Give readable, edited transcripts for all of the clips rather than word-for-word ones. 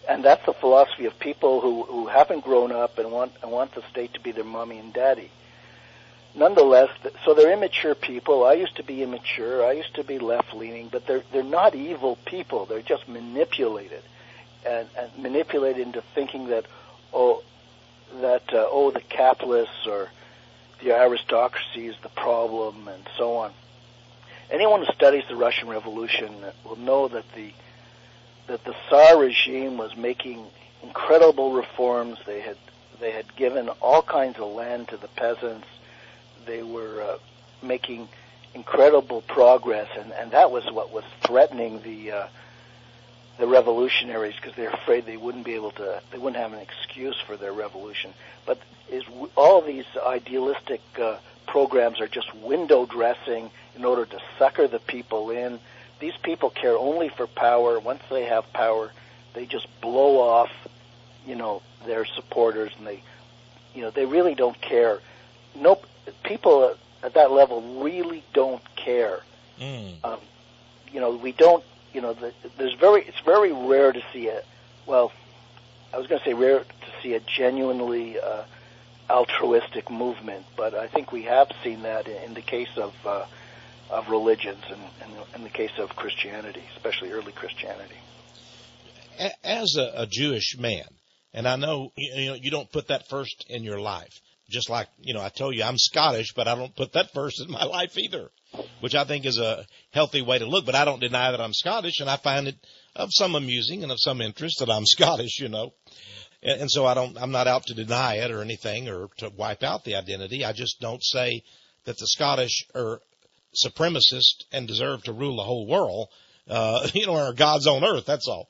And that's the philosophy of people who haven't grown up and want the state to be their mommy and daddy. Nonetheless, so they're immature people. I used to be immature. I used to be left-leaning, but they're not evil people. They're just manipulated, and manipulated into thinking that the capitalists or the aristocracy is the problem, and so on. Anyone who studies the Russian Revolution will know that the Tsar regime was making incredible reforms. They had given all kinds of land to the peasants. They were making incredible progress, and that was what was threatening the revolutionaries, because they're afraid they wouldn't have an excuse for their revolution. But all these idealistic programs are just window dressing in order to sucker the people in. These people care only for power. Once they have power, they just blow off, their supporters, and they really don't care. Nope, people at that level really don't care. We don't. It's very rare to see rare to see a genuinely altruistic movement, but I think we have seen that in the case of religions and in the case of Christianity, especially early Christianity. As a Jewish man, and I know you don't put that first in your life, just like I told you I'm Scottish, but I don't put that first in my life either, which I think is a healthy way to look. But I don't deny that I'm Scottish, and I find it of some amusing and of some interest that I'm Scottish, and so I'm not out to deny it or anything or to wipe out the identity. I just don't say that the Scottish are supremacist and deserve to rule the whole world, are gods on earth, that's all,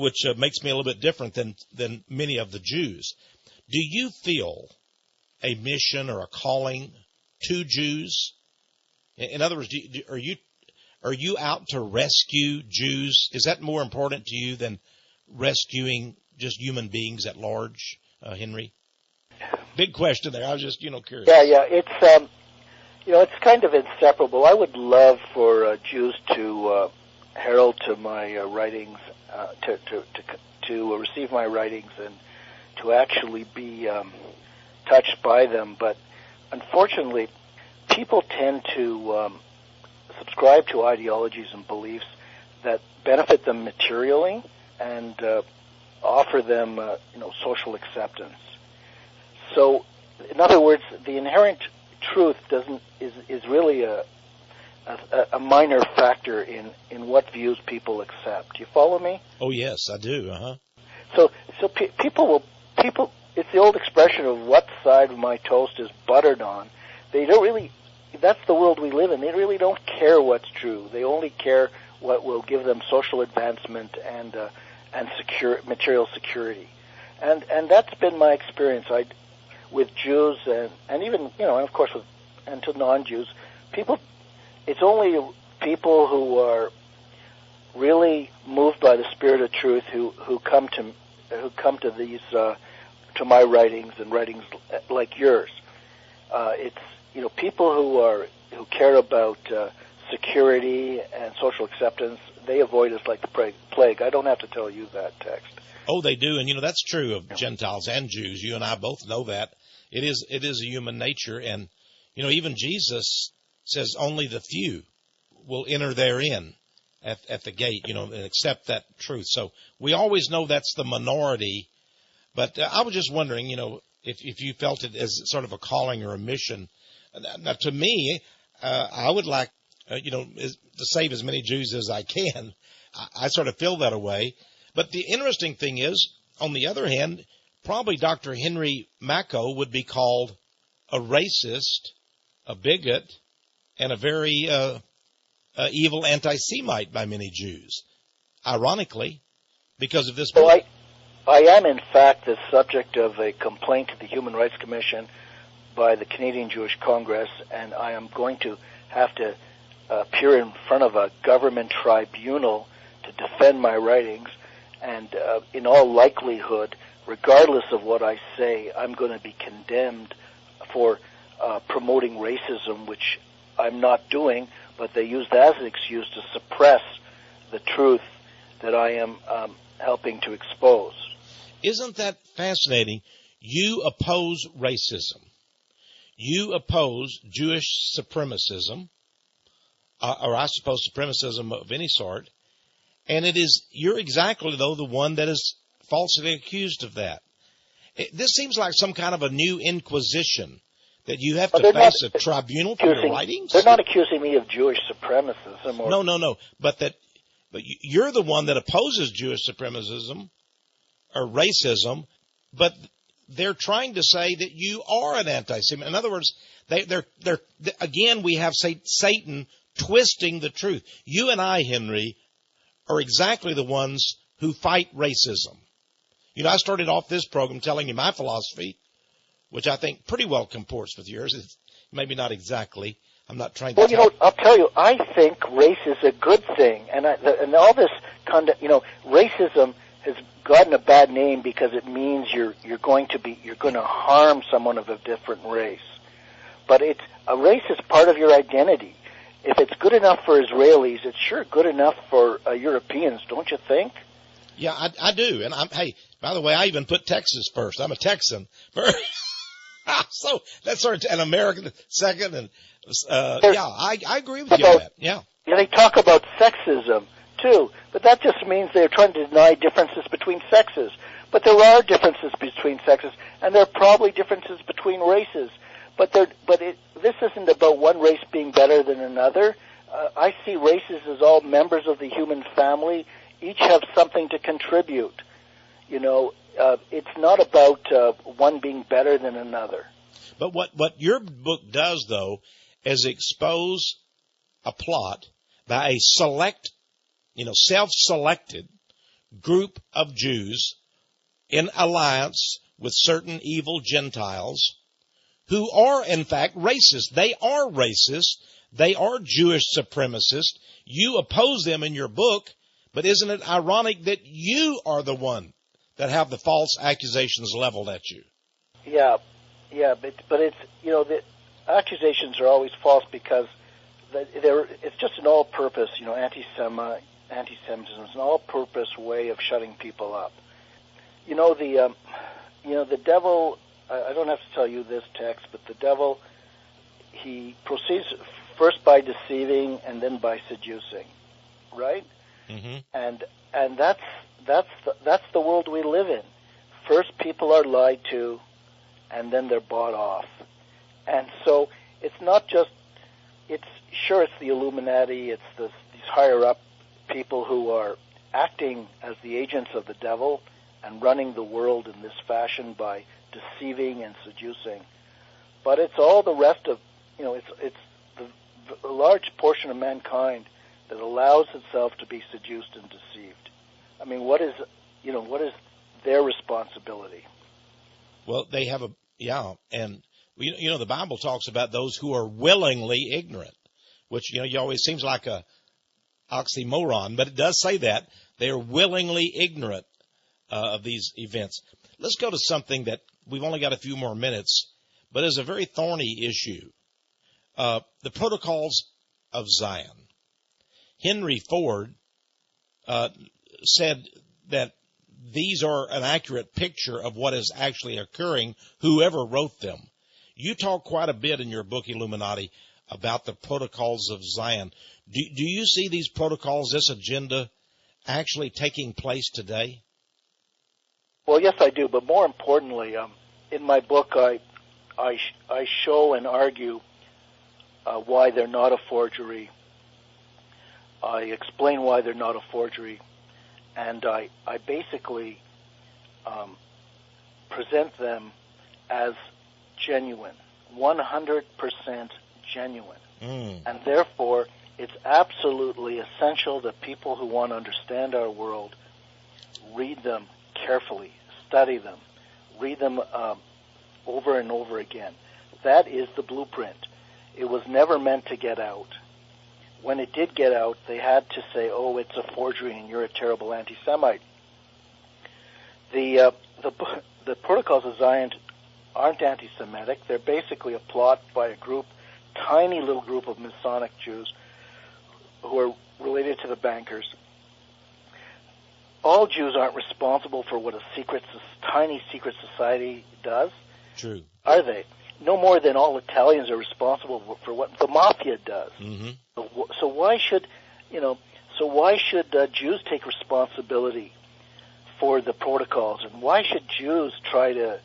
which makes me a little bit different than many of the Jews. Do you feel a mission or a calling to Jews? In other words, are you out to rescue Jews? Is that more important to you than rescuing just human beings at large, Henry? Big question there. I was just, curious. Yeah, it's it's kind of inseparable. I would love for Jews to herald to my writings, to receive my writings, and to actually be touched by them. But unfortunately, people tend to subscribe to ideologies and beliefs that benefit them materially and offer them, social acceptance. So, in other words, the inherent truth is really a minor factor in what views people accept. Do you follow me? Oh yes, I do. So people. It's the old expression of what side of my toast is buttered on. They don't really. That's the world we live in. They really don't care what's true. They only care what will give them social advancement and material security. And that's been my experience. With Jews and even and of course and to non-Jews, people. It's only people who are really moved by the spirit of truth who come to these to my writings and writings like yours. It's people who care about security and social acceptance. They avoid us like the plague. I don't have to tell you that text. Oh, they do, and that's true of Gentiles and Jews. You and I both know that. It is a human nature, and even Jesus says only the few will enter therein at the gate, and accept that truth. So we always know that's the minority. But I was just wondering, if you felt it as sort of a calling or a mission. Now, to me, I would like, to save as many Jews as I can. I sort of feel that way. But the interesting thing is, on the other hand, probably Dr. Henry Macko would be called a racist, a bigot, and a very evil anti-Semite by many Jews. Ironically, because of this. Well, I am, in fact, the subject of a complaint to the Human Rights Commission by the Canadian Jewish Congress, and I am going to have to appear in front of a government tribunal to defend my writings, and in all likelihood, regardless of what I say, I'm going to be condemned for promoting racism, which I'm not doing, but they use that as an excuse to suppress the truth that I am helping to expose. Isn't that fascinating? You oppose racism. You oppose Jewish supremacism, or I suppose supremacism of any sort, and you're exactly, though, the one that is falsely accused of that. This seems like some kind of a new inquisition that you have to face a tribunal for your writings. They're not accusing me of Jewish supremacism. No. But you're the one that opposes Jewish supremacism or racism, but they're trying to say that you are an anti-Semite. In other words, they're again, we have Satan twisting the truth. You and I, Henry, are exactly the ones who fight racism. You know, I started off this program telling you my philosophy, which I think pretty well comports with yours. It's maybe not exactly. I'm not trying to. Well, I'll tell you, I think race is a good thing, and all this conduct, racism has gotten a bad name because it means you're going to harm someone of a different race. But a race is part of your identity. If it's good enough for Israelis, it's sure good enough for Europeans, don't you think? Yeah, I do. And hey, by the way, I even put Texas first. I'm a Texan. So that's sort of an American second. And I agree with you on that. Yeah. They talk about sexism too, but that just means they're trying to deny differences between sexes. But there are differences between sexes, and there are probably differences between races. But this isn't about one race being better than another. I see races as all members of the human family. Each have something to contribute. It's not about one being better than another. But what your book does, though, is expose a plot by a select, self-selected group of Jews in alliance with certain evil Gentiles who are, in fact, racist. They are racist. They are Jewish supremacists. You oppose them in your book, but isn't it ironic that you are the one that have the false accusations leveled at you? Yeah, but it's, the accusations are always false because it's just an all-purpose, anti-Semitism is an all-purpose way of shutting people up. The devil, I don't have to tell you this text, but the devil, he proceeds first by deceiving and then by seducing, right? Mm-hmm. And that's the world we live in. First, people are lied to, and then they're bought off. And so it's not just it's the Illuminati, it's these higher up people who are acting as the agents of the devil and running the world in this fashion by deceiving and seducing. But it's all the rest of it's the large portion of mankind that allows itself to be seduced and deceived. I mean, what is their responsibility? Well, they have and the Bible talks about those who are willingly ignorant, which you always seems like a oxymoron, but it does say that they are willingly ignorant of these events. Let's go to something that we've only got a few more minutes, but is a very thorny issue. The protocols of Zion. Henry Ford said that these are an accurate picture of what is actually occurring, whoever wrote them. You talk quite a bit in your book, Illuminati, about the protocols of Zion. Do you see these protocols, this agenda, actually taking place today? Well, yes, I do. But more importantly, in my book, I show and argue why they're not a forgery. I explain why they're not a forgery, and I basically present them as genuine, 100% genuine. And therefore, it's absolutely essential that people who want to understand our world read them carefully, study them, read them over and over again. That is the blueprint. It was never meant to get out. When it did get out, they had to say, oh, it's a forgery and you're a terrible anti-Semite. The Protocols of Zion aren't anti-Semitic. They're basically a plot by a tiny little group of Masonic Jews who are related to the bankers. all Jews aren't responsible for what a tiny secret society does. True. Are they? No more than all Italians are responsible for what the mafia does. Mm-hmm. So why should Jews take responsibility for the protocols, and why should Jews try to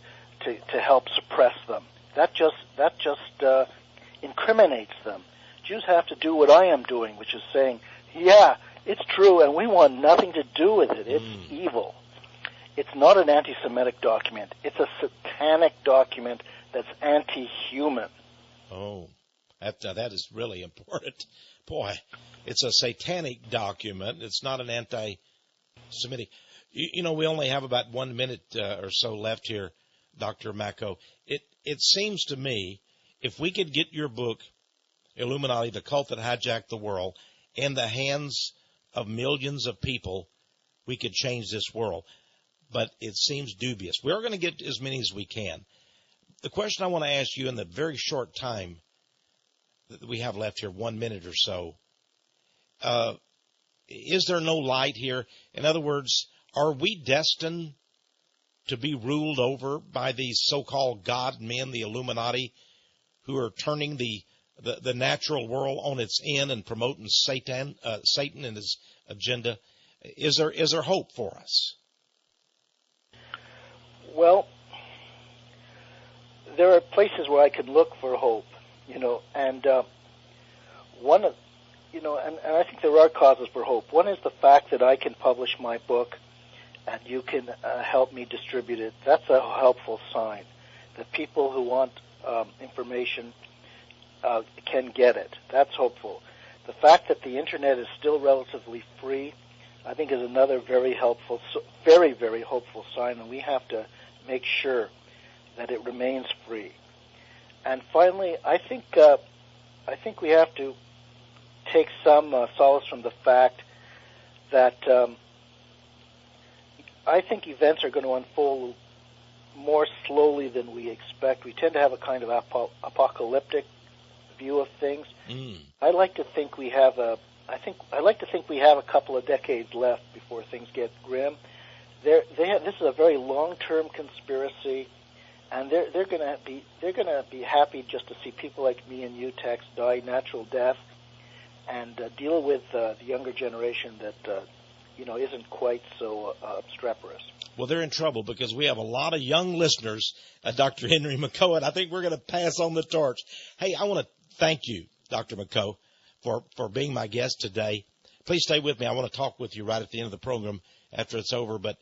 help suppress them? That just incriminates them. Jews have to do what I am doing, which is saying, yeah, it's true, and we want nothing to do with it. It's evil. It's not an anti-Semitic document. It's a satanic document that's anti-human. Oh, that is really important. Boy, it's a satanic document. It's not an anti-Semitic. You know, we only have about 1 minute or so left here, Dr. Mako. It seems to me, if we could get your book, Illuminati, the Cult That Hijacked the World, in the hands of millions of people, we could change this world. But it seems dubious. We're going to get as many as we can. The question I want to ask you in the very short time that we have left here, 1 minute or so, is there no light here? In other words, are we destined to be ruled over by these so-called God men, the Illuminati, who are turning the natural world on its end and promoting Satan and his agenda? Is there hope for us? Well, there are places where I could look for hope, and I think there are causes for hope. One is the fact that I can publish my book and you can help me distribute it. That's a helpful sign that people who want information can get it. That's hopeful. The fact that the internet is still relatively free, I think, is another very helpful, very, very hopeful sign, and we have to make sure that it remains free. And finally, I think we have to take some solace from the fact that I think events are going to unfold more slowly than we expect. We tend to have a kind of apocalyptic view of things. I like to think we have a couple of decades left before things get grim. This is a very long-term conspiracy, and they're going to be happy just to see people like me and you, Tex, die natural death, and deal with the younger generation that isn't quite so obstreperous. Well, they're in trouble because we have a lot of young listeners, Dr. Henry Mako, and I think we're going to pass on the torch. Hey, I want to thank you, Dr. Mako, for being my guest today. Please stay with me. I want to talk with you right at the end of the program after it's over. But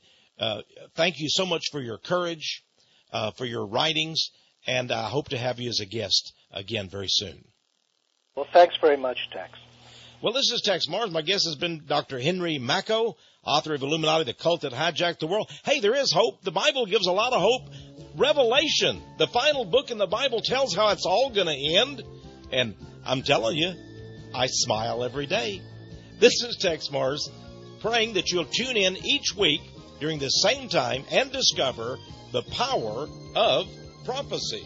thank you so much for your courage, for your writings, and I hope to have you as a guest again very soon. Well, thanks very much, Tex. Well, this is Tex Mars. My guest has been Dr. Henry Mako, author of Illuminati, the Cult That Hijacked the World. Hey, there is hope. The Bible gives a lot of hope. Revelation, the final book in the Bible, tells how it's all going to end. And I'm telling you, I smile every day. This is Tex Mars, praying that you'll tune in each week during the same time and discover the power of prophecy.